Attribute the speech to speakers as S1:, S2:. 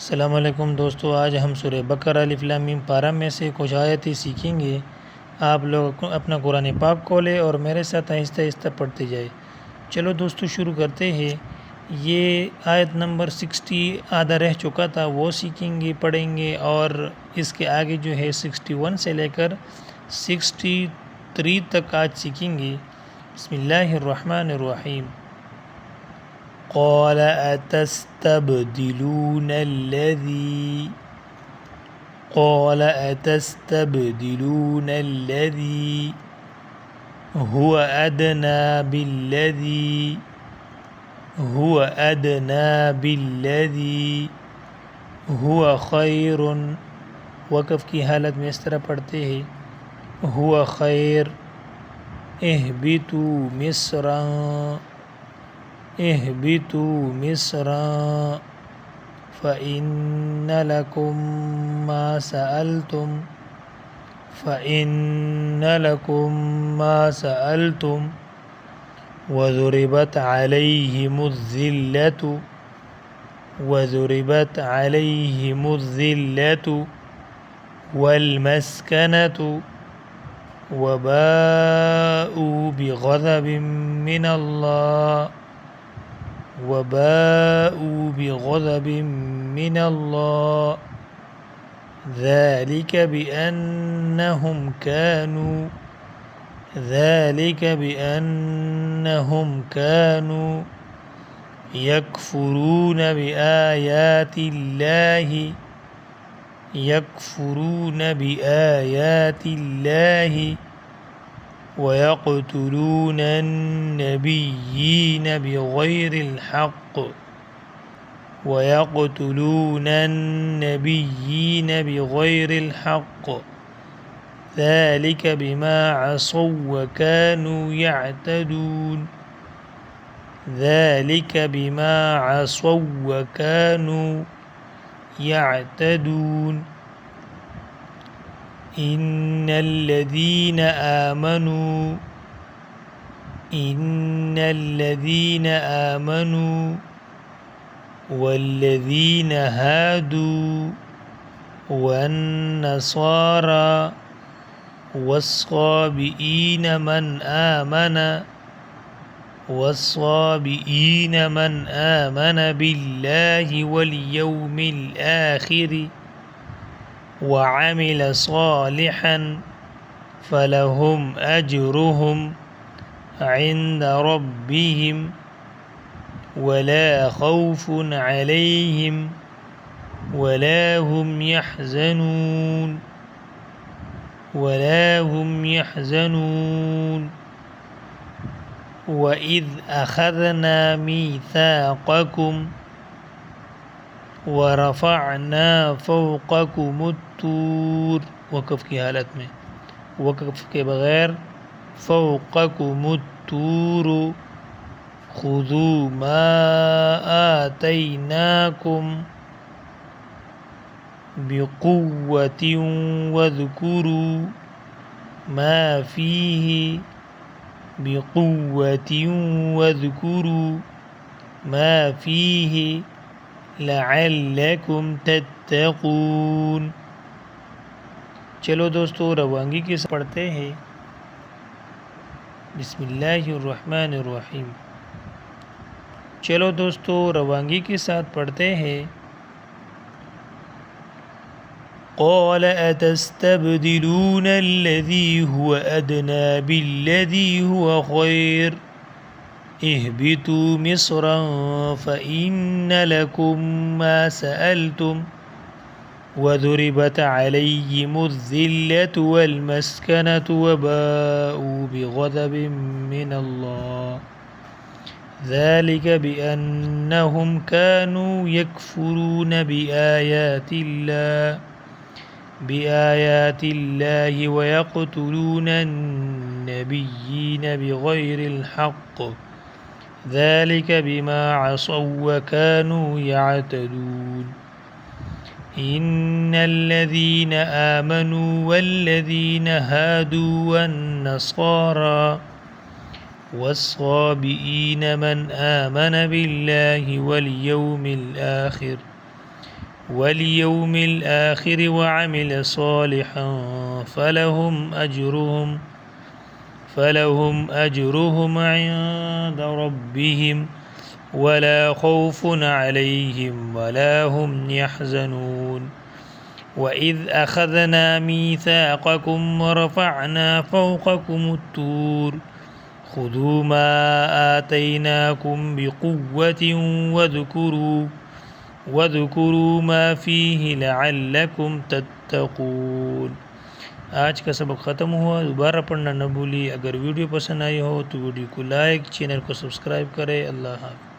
S1: السلام علیکم دوستو، آج ہم سورہ بقرہ الف لام میم پارہ میں سے کچھ آیتیں سیکھیں گے۔ آپ لوگ اپنا قرآن پاک کھولے اور میرے ساتھ آہستہ آہستہ پڑھتے جائے۔ چلو دوستو شروع کرتے ہیں۔ یہ آیت نمبر 60 آدھا رہ چکا تھا، وہ سیکھیں گے، پڑھیں گے، اور اس کے آگے جو ہے 61 سے لے کر 63 تک آج سیکھیں گے۔ بسم اللہ الرحمن الرحیم۔ قال أتستبدلون الذي هو أدنى بالذي هو خیر۔ وقف کی حالت میں اس طرح پڑھتے ہیں، هو خیر۔ اهبطوا مصرا فإن لكم ما سألتم وضربت عليهم الذلة والمسكنة وباءوا بغضب من الله ذلك بأنهم كانوا يكفرون بآيات الله ويقتلون النبيين بغير الحق ذلك بما عصوا وكانوا يعتدون إن الذين آمنوا والذين هادوا والنصارى والصابئين من آمن بالله واليوم الآخر وعمل صالحا فلهم أجرهم عند ربهم ولا خوف عليهم ولا هم يحزنون وَإِذْ أَخَذْنَا مِيثَاقَكُمْ وَرَفَعْنَا فَوْقَكُمُ الطُّورَ۔ وقف کی حالت میں، وقف کے بغیر، فَوْقَكُمُ الطُّورُ خُذُوا مَا آتَيْنَاكُمْ بِقُوَّةٍ وَاذْكُرُوا ما فيه لعلكم تتقون۔ چلو دوستو روانگی کے ساتھ پڑھتے ہیں۔ بسم اللہ الرحمن الرحیم۔ چلو دوستو روانگی کے ساتھ پڑھتے ہیں۔ قال أتستبدلون الذي هو أدنى بالذي هو خير اهبطوا مصرا فإن لكم ما سألتم وضربت عليهم الذلة والمسكنة وباءوا بغضب من الله ذلك بأنهم كانوا يكفرون بآيات الله ويقتلون النبيين بغير الحق ذلك بما عصوا وكانوا يعتدون إن الذين آمنوا والذين هادوا والنصارى والصابئين من آمن بالله واليوم الآخر واليوم الآخر وعمل صالحا فلهم أجرهم عند ربهم ولا خوف عليهم ولا هم يحزنون وإذ أخذنا ميثاقكم ورفعنا فوقكم الطور خذوا ما آتيناكم بقوة واذكروا ما فيه لعلكم تتقون۔ آج کا سبق ختم ہوا، دوبارہ پڑھنا نہ بھولی۔ اگر ویڈیو پسند آئی ہو تو ویڈیو کو لائک، چینل کو سبسکرائب کرے۔ اللہ حافظ۔